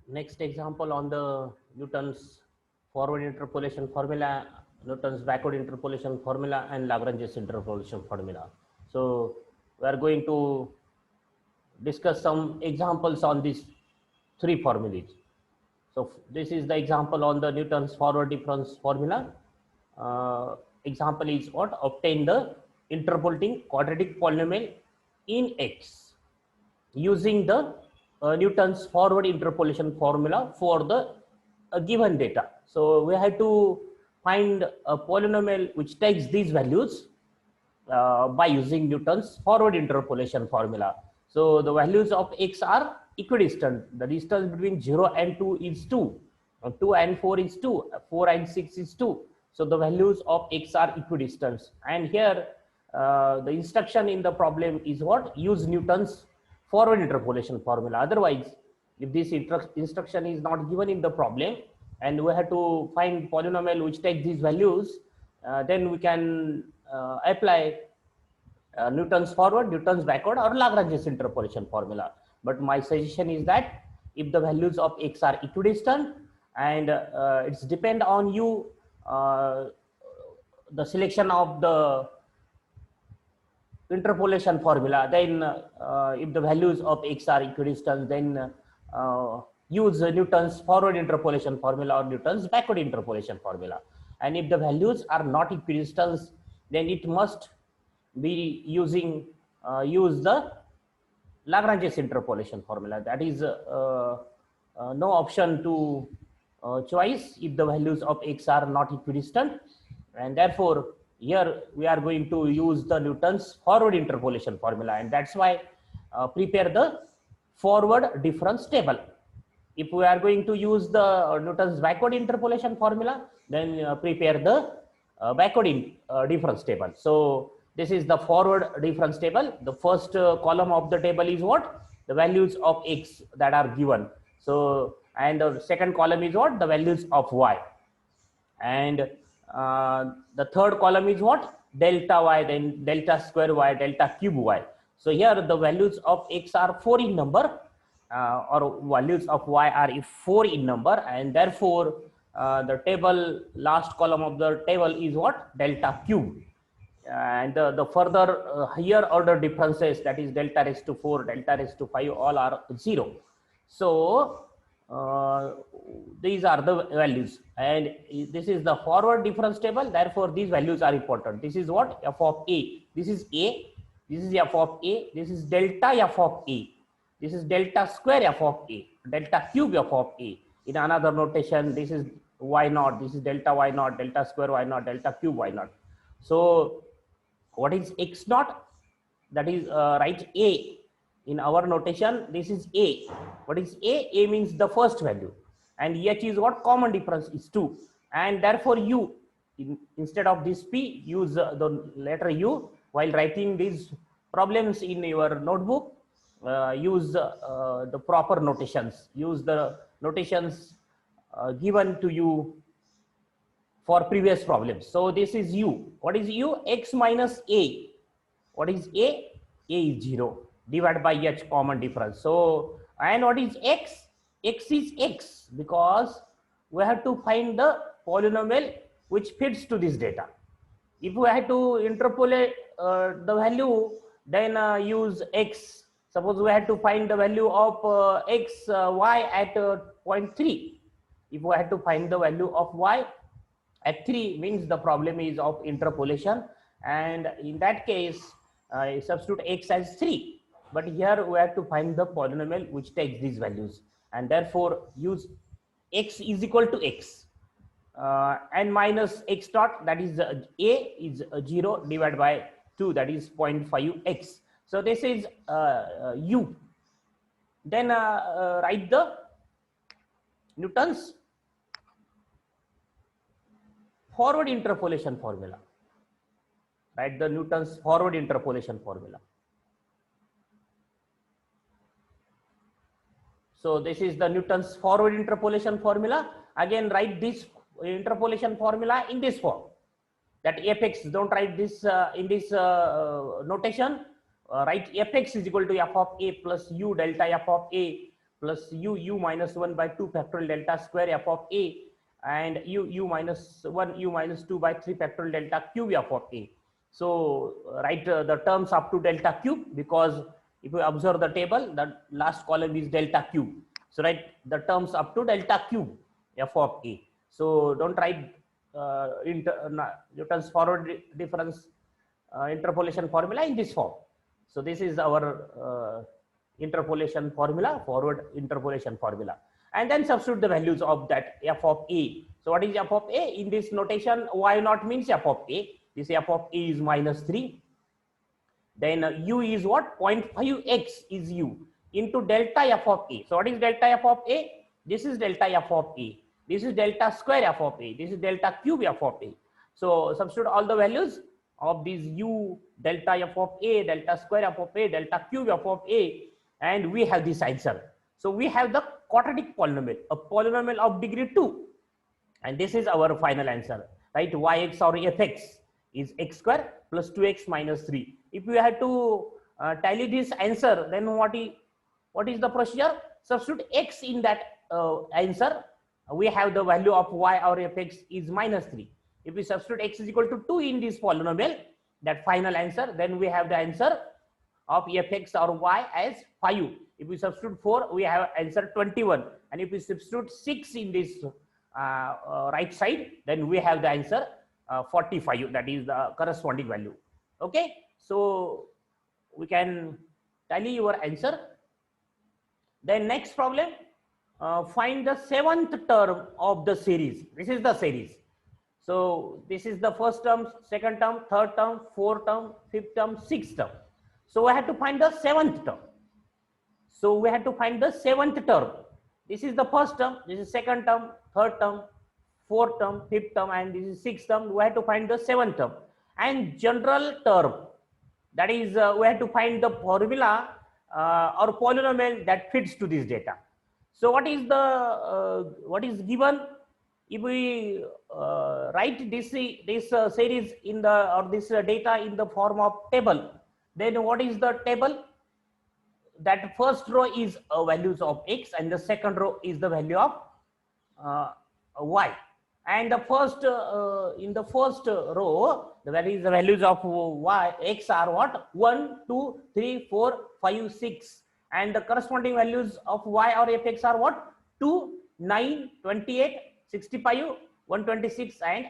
Next example on the Newton's forward interpolation formula, Newton's backward interpolation formula, and Lagrange's interpolation formula. So we are going to discuss some examples on these three formulas. So this is the example on the Newton's forward difference formula. Example is what? Obtain the interpolating quadratic polynomial in X using the Newton's forward interpolation formula for the given data. So we have to find a polynomial which takes these values by using Newton's forward interpolation formula. So the values of X are equidistant. The distance between 0 and 2 is 2. 2 and 4 is 2. 4 and 6 is 2. So the values of X are equidistant. And here the instruction in the problem is what? Use Newton's forward interpolation formula. Otherwise, if this instruction is not given in the problem and we have to find polynomial which takes these values, then we can apply Newton's forward, Newton's backward, or Lagrange's interpolation formula. But my suggestion is that if the values of X are equidistant and it's depend on you, the selection of the interpolation formula, then if the values of X are equidistant, then use Newton's forward interpolation formula or Newton's backward interpolation formula. And if the values are not equidistant, then it must be using use the Lagrange's interpolation formula. That is no option to choice if the values of X are not equidistant, and therefore here we are going to use the Newton's forward interpolation formula, and that's why prepare the forward difference table. If we are going to use the Newton's backward interpolation formula, then prepare the backward difference table. So this is the forward difference table. The first column of the table is what? The values of X that are given. So, and the second column is what? The values of Y. And the third column is what? Delta Y, then delta square Y, delta cube Y. So here the values of X are 4 in number, or values of Y are 4 in number, and therefore the table, last column of the table is what? Delta cube. And the further higher order differences, that is delta raised to 4, delta raised to 5, all are 0. So these are the values, and this is the forward difference table. Therefore these values are important. This is what? F of A. This is A. This is F of A. This is delta F of A. This is delta square F of A. Delta cube F of A. In another notation, this is Y naught. This is delta Y naught, delta square Y naught, delta cube Y naught. So what is X naught? That is write A. In our notation, this is A. What is A? A means the first value, and H is what? Common difference is 2, and therefore U, instead of this P, use the letter U while writing these problems in your notebook. Use the proper notations. Use the notations given to you for previous problems. So this is U. What is U? X minus A. What is A? A is 0 divided by H, common difference. So, and what is X? X is X, because we have to find the polynomial which fits to this data. If we have to interpolate the value, then use X. Suppose we have to find the value of X, Y at 0.3. If we have to find the value of Y at 3, means the problem is of interpolation, and in that case substitute X as 3. But here we have to find the polynomial which takes these values, and therefore use X is equal to X and minus X dot, that is A is 0 divided by 2, that is 0.5 X. So this is U. Then write the Newton's forward interpolation formula. Write the Newton's forward interpolation formula. So this is the Newton's forward interpolation formula. Again, write this interpolation formula in this form. That Fx, don't write this in this notation. Write Fx is equal to F of A plus U delta F of A plus u minus 1 by 2 factorial delta square f of a, and u minus 1 u minus 2 by 3 factorial delta cube f of a. So write the terms up to delta cube, because if you observe the table, the last column is delta cube. So write the terms up to delta cube f of a. So don't write Newton's forward difference interpolation formula in this form. So this is our interpolation formula, forward interpolation formula, and then substitute the values of that f of a. So what is f of a? In this notation, y naught means f of a. This f of a is minus 3. Then u is what? 0.5x is u into delta f of a. So what is delta f of a? This is delta f of a. This is delta square f of a. This is delta cube f of a. So substitute all the values of these u, delta f of a, delta square f of a, delta cube f of a, and we have this answer. So we have the quadratic polynomial, a polynomial of degree 2, and this is our final answer, right? Yx or fx is x square plus 2x minus 3. If we had to tally this answer, then what is the procedure? Substitute x in that answer. We have the value of y or fx is minus 3. If we substitute x is equal to 2 in this polynomial, that final answer, then we have the answer of fx or y as 5. If we substitute 4, we have answer 21. And if we substitute 6 in this right side, then we have the answer 45. That is the corresponding value. Okay, so we can tally your answer. Then next problem, find the 7th term of the series. This is the series. So this is the first term, second term, third term, fourth term, fifth term, sixth term. So we have to find the 7th term. So we have to find the 7th term. This is the first term, this is second term, third term, fourth term, fifth term, and this is sixth term. We have to find the 7th term. And general term, that is we have to find the formula or polynomial that fits to this data. So what is the what is given? If we write this series in the, or this data in the form of table, then what is the table? That first row is values of x, and the second row is the value of y. And the first in the first row, the values of y x are what? 1, 2, 3, 4, 5, 6, and the corresponding values of y or fx are what? 2, 9, 28, 65, 126, and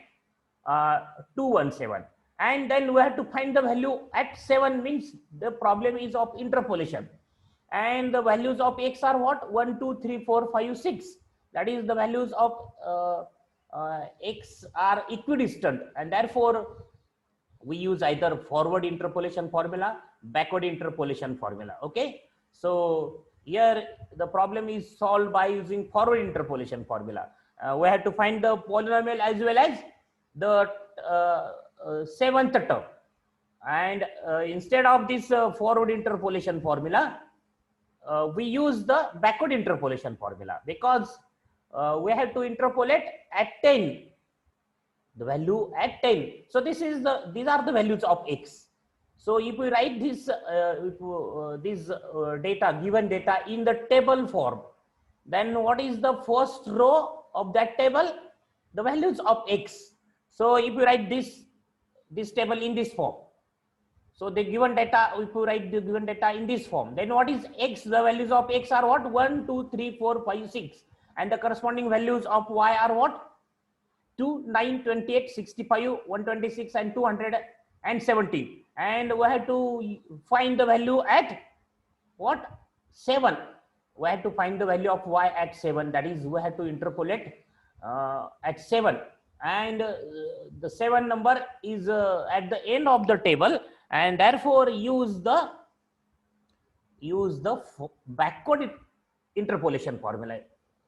217. And then we have to find the value at 7, means the problem is of interpolation. And the values of x are what? 1, 2, 3, 4, 5, 6. That is the values of x are equidistant, and therefore we use either forward interpolation formula, backward interpolation formula. Okay, so here the problem is solved by using forward interpolation formula. We have to find the polynomial as well as the 7th term, and instead of this forward interpolation formula, we use the backward interpolation formula, because we have to interpolate at 10, the value at 10. So these are the values of x. So if we write this data, given data in the table form, then what is the first row of that table? The values of x. So if we write this table in this form, so the given data, if we write the given data in this form, then what is x? The values of x are what? 1, 2, 3, 4, 5, 6, and the corresponding values of y are what? 2, 9, 28, 65, 126, and 217. And we have to find the value at what? 7. We have to find the value of y at 7. That is, we have to interpolate at 7, and the 7 number is at the end of the table, and therefore use the backward interpolation formula.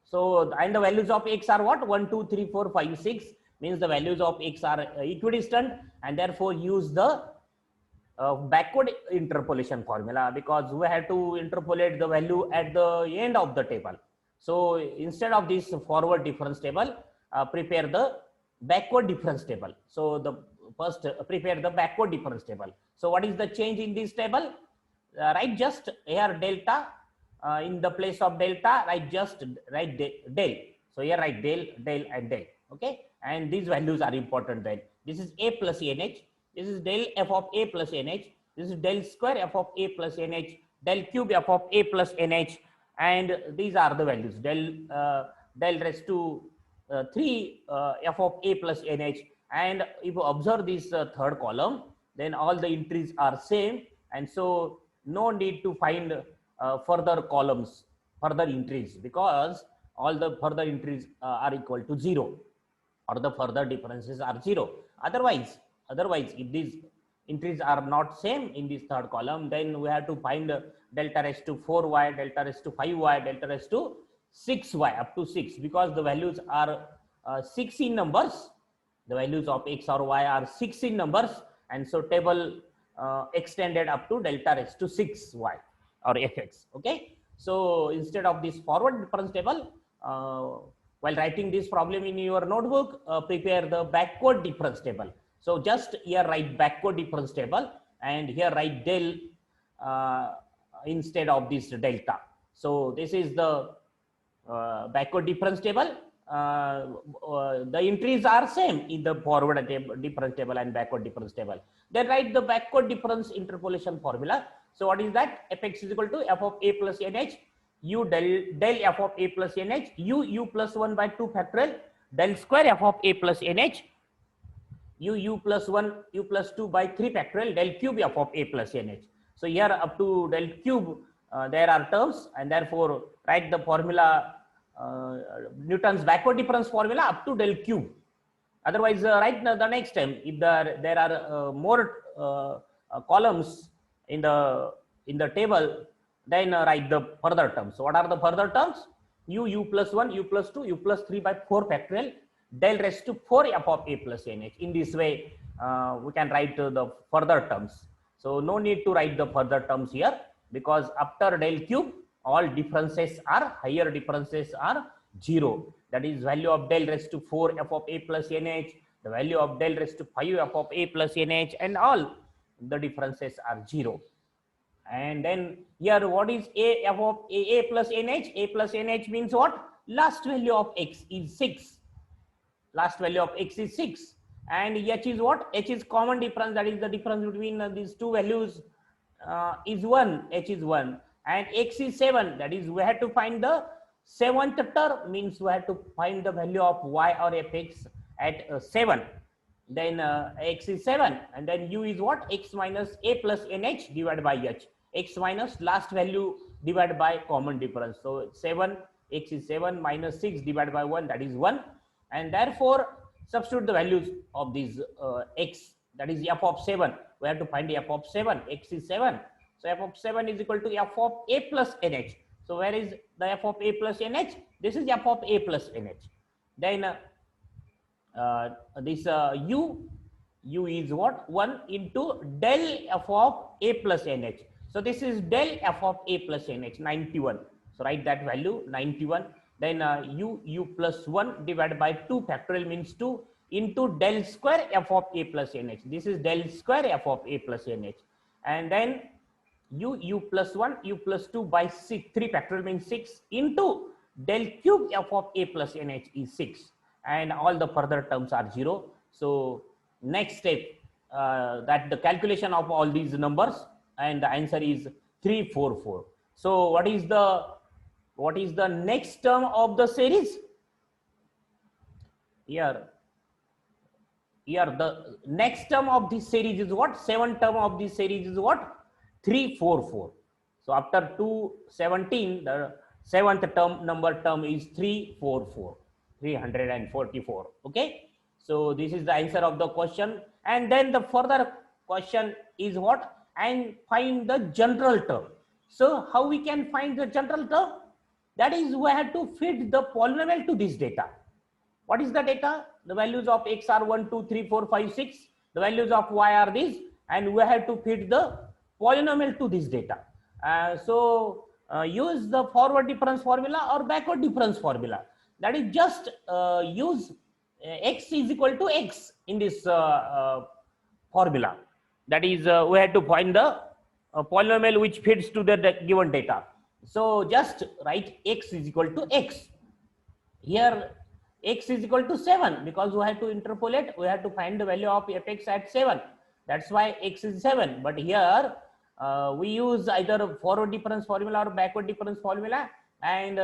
So, and the values of x are what? 1, 2, 3, 4, 5, 6, means the values of x are equidistant, and therefore use the backward interpolation formula, because we have to interpolate the value at the end of the table. So instead of this forward difference table, prepare the backward difference table. So the first prepare the backward difference table. So what is the change in this table? Write just here delta in the place of delta, write del. So here write del, and del. Okay, and these values are important then. This is a plus nh. This is del f of a plus nh. This is del square f of a plus nh. Del cube f of a plus nh. And these are the values. Del raised to 3 f of a plus nh. And if you observe this third column, then all the entries are same, and so no need to find further columns, further entries, because all the further entries are equal to 0, or the further differences are 0. Otherwise, if these entries are not same in this third column, then we have to find delta raised to 4y, delta raised to 5y, delta raised to 6y, up to 6, because the values are 6 in numbers. The values of x or y are 6 in numbers, and so table extended up to delta raised to 6y or fx. Okay, so instead of this forward difference table, while writing this problem in your notebook, prepare the backward difference table. So just here write backward difference table, and here write del instead of this delta. So this is the backward difference table. The entries are same in the forward difference table and backward difference table. Then write the backward difference interpolation formula. So what is that? Fx is equal to f of a plus nh, u del f of a plus nh, u plus 1 by 2 factorial, del square f of a plus nh, u plus 1 u plus 2 by 3 factorial, del cube f of a plus nh. So here up to del cube there are terms, and therefore write the formula, Newton's backward difference formula up to del cube. Otherwise, write the next time if there are more columns in the table, then write the further terms. So what are the further terms? U plus 1, u plus 2, u plus 3 by 4 factorial, del raised to 4 f of a plus nh. In this way, we can write the further terms. So no need to write the further terms here, because after del cube, all differences are, higher differences are 0. That is value of del raised to 4 f of a plus nh, the value of del raised to 5 f of a plus nh, and all the differences are 0. And then here, what is a f of a plus nh? A plus nh means what? Last value of x is 6. Last value of x is 6. And h is what? H is common difference, that is the difference between these two values is 1, h is 1. And x is 7, that is we have to find the 7th term, means we have to find the value of y or fx at 7. Then x is 7, and then u is what? X minus a plus nh divided by h. X minus last value divided by common difference. So 7, x is 7 minus 6 divided by 1, that is 1. And therefore substitute the values of these x, that is f of 7. We have to find the f of 7. X is 7. So f of 7 is equal to f of a plus nh. So where is the f of a plus nh? This is f of a plus nh. Then this u is what? 1 into del f of a plus nh. So this is del f of a plus nh, 91. So write that value, 91. Then u plus 1 divided by 2 factorial means 2 into del square f of a plus nh. This is del square f of a plus nh. And then u plus 1, u plus 2 by 6, 3 factorial means 6 into del cube f of a plus nh is 6. And all the further terms are 0. So next step, that the calculation of all these numbers, and the answer is 344. So what is the next term of the series? Here the next term of this series is what? 7th term of this series is what? 344. So after 217, the 7th term is 344. 344. Okay, so this is the answer of the question. And then the further question is what? And find the general term. So how we can find the general term? That is, we have to fit the polynomial to this data. What is the data? The values of x are 1, 2, 3, 4, 5, 6. The values of y are these, and we have to fit the polynomial to this data. So use the forward difference formula or backward difference formula. That is, just use x is equal to x in this formula. That is, we have to find the polynomial which fits to the given data. So just write x is equal to x. Here x is equal to 7 because we have to interpolate, we have to find the value of fx at 7. That's why x is 7. But here we use either forward difference formula or backward difference formula and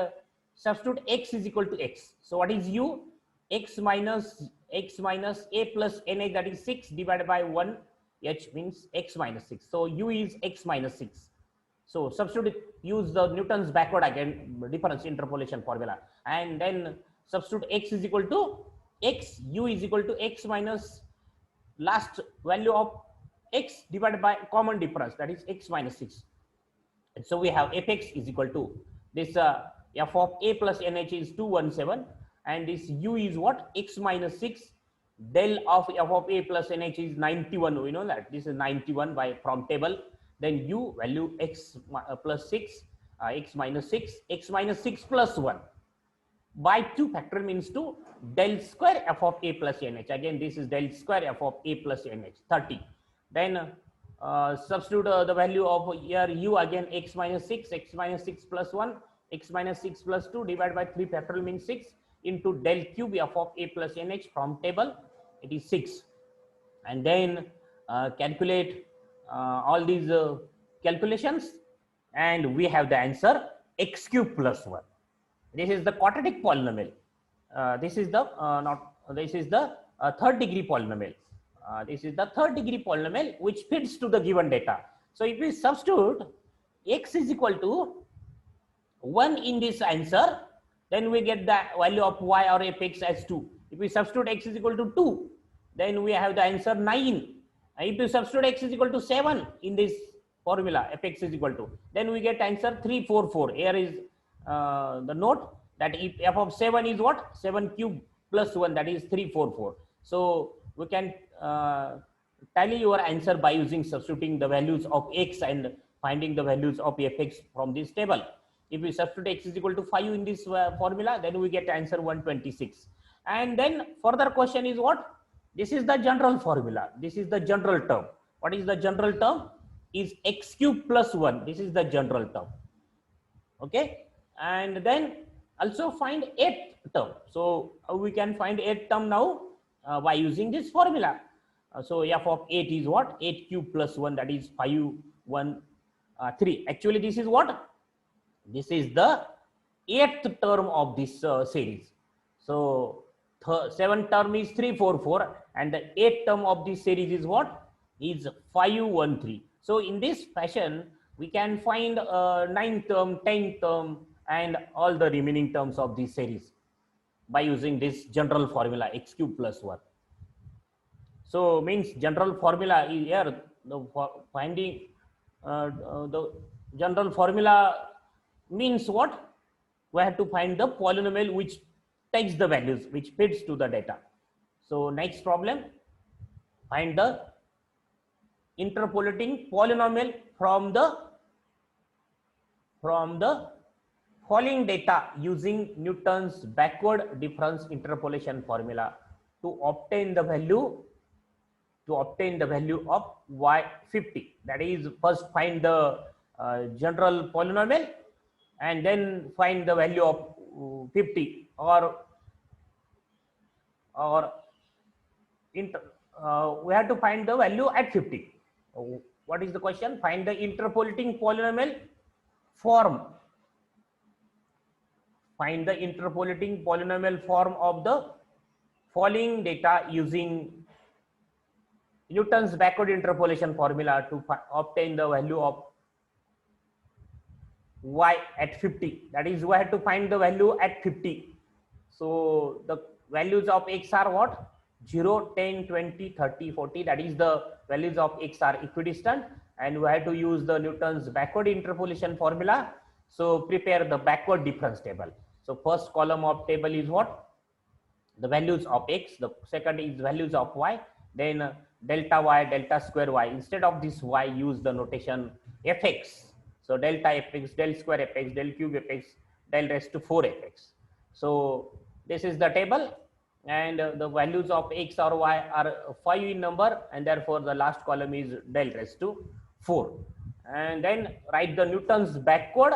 substitute x is equal to x. So what is u? X minus a plus nh, that is 6 divided by 1 h means x minus 6. So u is x minus 6. So substitute, use the Newton's backward again difference interpolation formula, and then substitute x is equal to x, u is equal to x minus last value of x divided by common difference, that is x minus 6. And so we have fx is equal to this f of a plus nh is 217, and this u is what? X minus 6. Del of f of a plus nh is 91. We know that this is 91 by from table. Then u value x plus 6, x minus 6, x minus 6 plus 1 by 2 factorial means 2, del square f of a plus nh. Again, this is del square f of a plus nh, 30. Then substitute the value of here u again x minus 6, x minus 6 plus 1, x minus 6 plus 2 divided by 3 factorial means 6 into del cube f of a plus nh from table, it is 6. And then calculate all these calculations, and we have the answer x cube plus 1. This is the quadratic polynomial. This is the third degree polynomial. This is the third degree polynomial which fits to the given data. So if we substitute x is equal to 1 in this answer, then we get the value of y or fx as 2. If we substitute x is equal to 2, then we have the answer 9. If you substitute x is equal to 7 in this formula, fx is equal to, then we get answer 344. Here is the note that if f of 7 is what? 7 cube plus 1, that is 344. So we can tally your answer by using substituting the values of x and finding the values of fx from this table. If we substitute x is equal to 5 in this formula, then we get answer 126. And then further question is what? This is the general formula. This is the general term. What is the general term? Is x cube plus 1. This is the general term. Okay. And then also find 8th term. So we can find 8th term now by using this formula. So f of 8 is what? 8 cube plus 1, that is 5, 1, 3. Actually, this is what? This is the 8th term of this series. So 7th term is 344, and the 8th term of this series is what? Is 513. So in this fashion, we can find 9th term, 10th term, and all the remaining terms of this series by using this general formula x cube plus 1. So means general formula is here, the finding the general formula means what? We have to find the polynomial which takes the values, which fits to the data. So next problem, find the interpolating polynomial from the following data using Newton's backward difference interpolation formula to obtain the value of y50. That is, first find the general polynomial and then find the value of 50, or we have to find the value at 50. What is the question? Find the interpolating polynomial form. Find the interpolating polynomial form of the following data using Newton's backward interpolation formula to obtain the value of y at 50. That is, we have to find the value at 50. So the values of x are what? 0, 10, 20, 30, 40. That is, the values of x are equidistant, and we have to use the Newton's backward interpolation formula. So prepare the backward difference table. So first column of table is what? The values of x. The second is values of y. Then delta y, delta square y. Instead of this y, use the notation fx. So delta fx, del square fx, del cube fx, del raised to 4 fx. So this is the table, and the values of x or y are 5 in number, and therefore the last column is del raised to 4. And then write the Newton's backward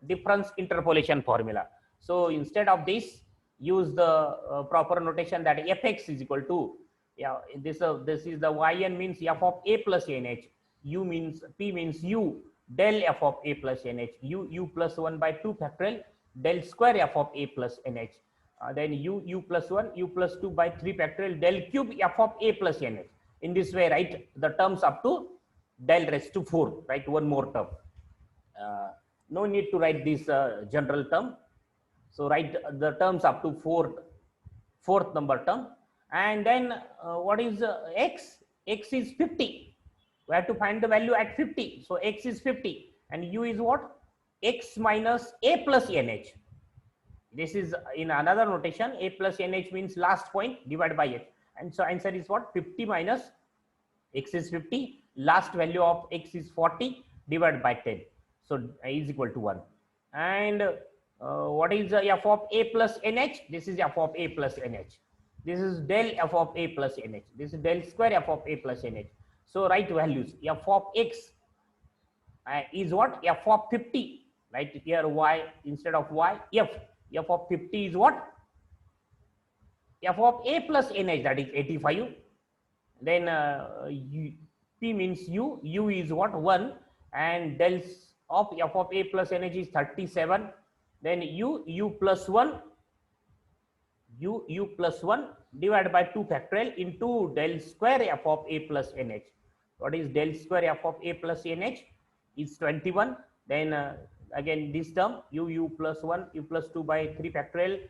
difference interpolation formula. So instead of this, use the proper notation that fx is equal to, yeah, this is the yn means f of a plus nh, u means p means u del f of a plus nh, u plus 1 by 2 factorial del square f of a plus nh, then u plus 1 u plus 2 by 3 factorial del cube f of a plus nh. In this way, write the terms up to del raised to 4, right? One more term. No need to write this general term. So write the terms up to fourth number term. And then what is x? X is 50. We have to find the value at 50. So x is 50 and u is what? X minus a plus nh. This is in another notation. A plus nh means last point divided by x. And so answer is what? 50 minus x is 50. Last value of x is 40 divided by 10. So is equal to 1. And what is f of a plus nh? This is f of a plus nh. This is del f of a plus nh. This is del square f of a plus nh. So write values. F of x is what? F of 50. Right here y instead of y. F of 50 is what? F of a plus nh, that is 85. Then p means u is what? 1, and del of f of a plus nh is 37. Then u plus 1 divided by 2 factorial into del square f of a plus nh. What is del square f of a plus nh? Is 21. Then again this term u plus 1 u plus 2 by 3 factorial,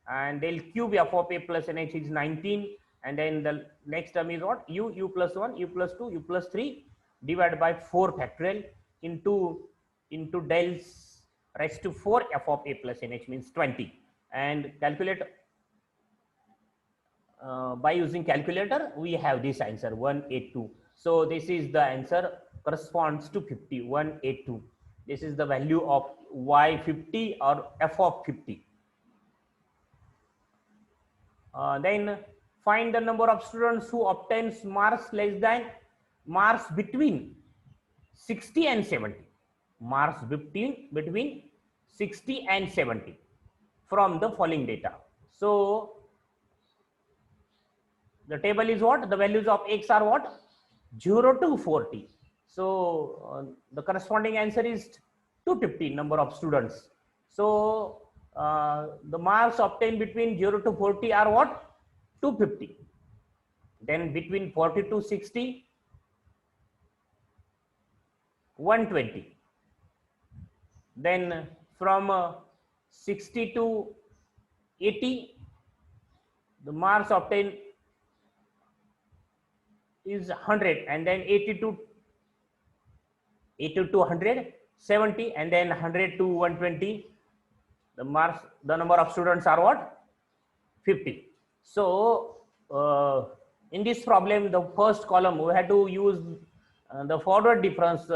and del cube f of a plus nh is 19. And then the next term is what? u plus 1 u plus 2 u plus 3 divided by 4 factorial into del raised to 4 f of a plus nh means 20. And calculate by using calculator, we have this answer 182. So this is the answer, corresponds to 50, 182. This is the value of y50 or f of 50. Then find the number of students who obtains marks between 60 and 70. Marks between 60 and 70 from the following data. So the table is what? The values of x are what? 0 to 40. So the corresponding answer is 250 number of students. So the marks obtained between 0 to 40 are what? 250. Then between 40 to 60, 120. Then from 60 to 80, the marks obtained is 100, and then 80 to 100, 70, and then 100 to 120. The marks, the number of students are what? 50. So in this problem, the first column we had to use the forward difference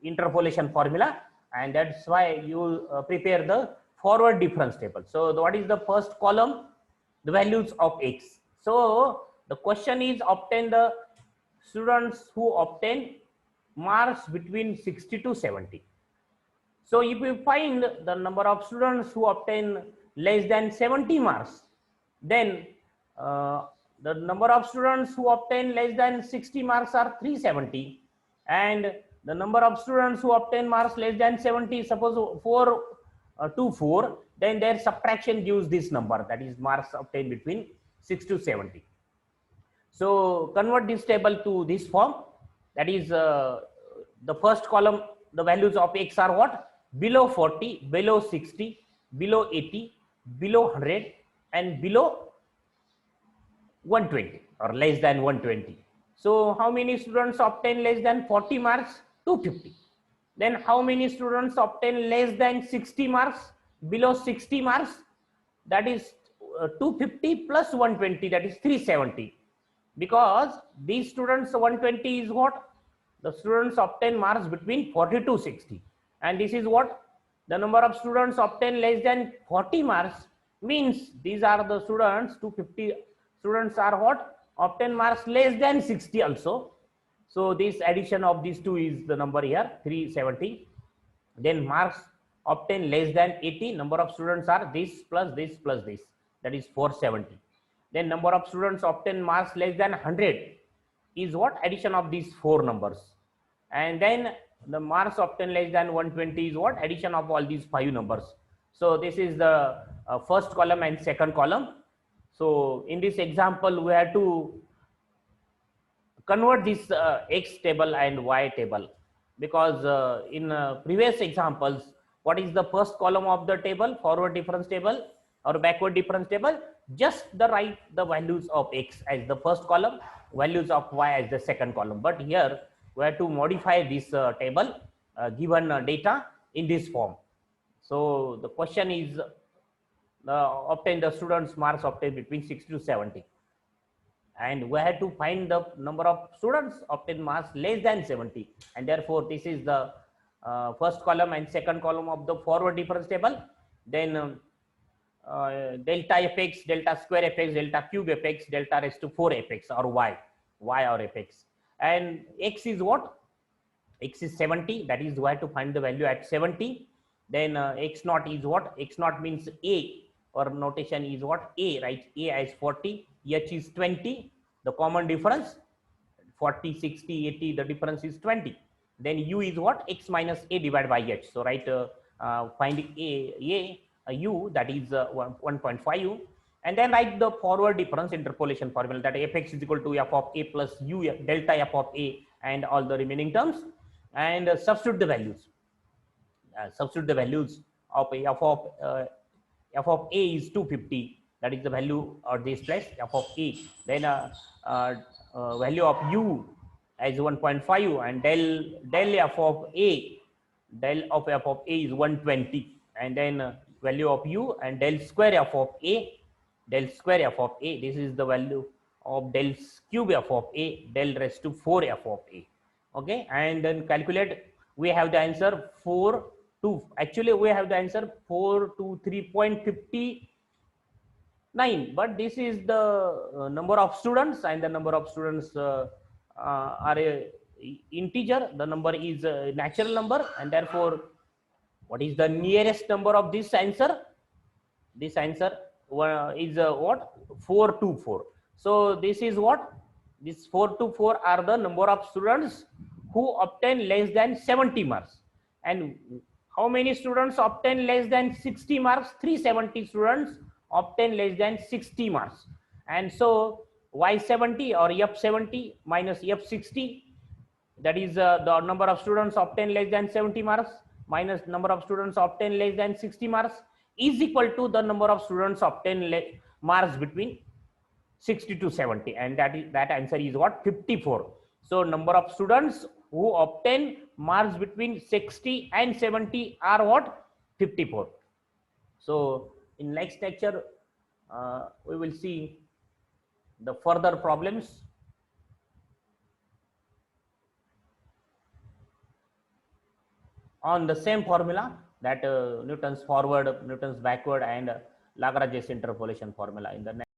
interpolation formula, and that's why you prepare the forward difference table. So what is the first column? The values of x. So the question is obtain the students who obtain marks between 60 to 70. So if we find the number of students who obtain less than 70 marks, then the number of students who obtain less than 60 marks are 370, and the number of students who obtain marks less than 70, suppose 4, then their subtraction gives this number, that is marks obtained between 6 to 70. So convert this table to this form, that is the first column, the values of x are what? Below 40, below 60, below 80, below 100, and below 120 or less than 120. So how many students obtain less than 40 marks? 250. Then how many students obtain less than 60 marks? Below 60 marks? That is 250 plus 120, that is 370. Because these students 120 is what? The students obtain marks between 40 to 60. And this is what? The number of students obtain less than 40 marks, means these are the students, 250 students are what? Obtain marks less than 60 also. So this addition of these two is the number here, 370. Then marks obtain less than 80, number of students are this plus this plus this, that is 470. Then number of students obtain marks less than 100 is what? Addition of these four numbers. And then the marks obtained less than 120 is what? Addition of all these five numbers. So this is the first column and second column. So in this example, we have to convert this X table and Y table, because in previous examples, what is the first column of the table? Forward difference table or backward difference table? Just write the values of X as the first column, values of Y as the second column. But here we have to modify this table given data in this form. So the question is obtain the students marks obtained between 60 to 70, and we have to find the number of students obtained marks less than 70, and therefore this is the first column and second column of the forward difference table. Then delta fx, delta square fx, delta cube fx, delta raised to 4 fx or y or fx, and x is what? X is 70, that is we have to find the value at 70. Then x naught is what? X naught means a, or notation is what? A, right? A as 40, h is 20, the common difference 40, 60, 80, the difference is 20. Then u is what? X minus a divided by h. So right, find u, that is 1.5 u, and then write the forward difference interpolation formula, that fx is equal to f of a plus u delta f of a and all the remaining terms, and substitute the values. Substitute the values of f of a is 250, that is the value of this place f of a. Then value of u as 1.5, and del f of a, del of f of a is 120, and then value of u and del square f of a, del square f of a, this is the value of del cube f of a, del raised to 4 f of a. Okay, and then calculate. We have the answer 4 to, actually we have the answer 4 to 3.59, but this is the number of students, and the number of students are a integer, the number is a natural number, and therefore what is the nearest number of this answer? This answer is what? 424. So this is what? This 424 are the number of students who obtain less than 70 marks. And how many students obtain less than 60 marks? 370 students obtain less than 60 marks. And so y70 or f70 minus f60, that is the number of students obtain less than 70 marks minus number of students obtain less than 60 marks, is equal to the number of students obtain marks between 60 to 70, and that answer is what? 54. So number of students who obtain marks between 60 and 70 are what? 54. So in next lecture we will see the further problems on the same formula, that Newton's forward, Newton's backward, and Lagrange's interpolation formula in the next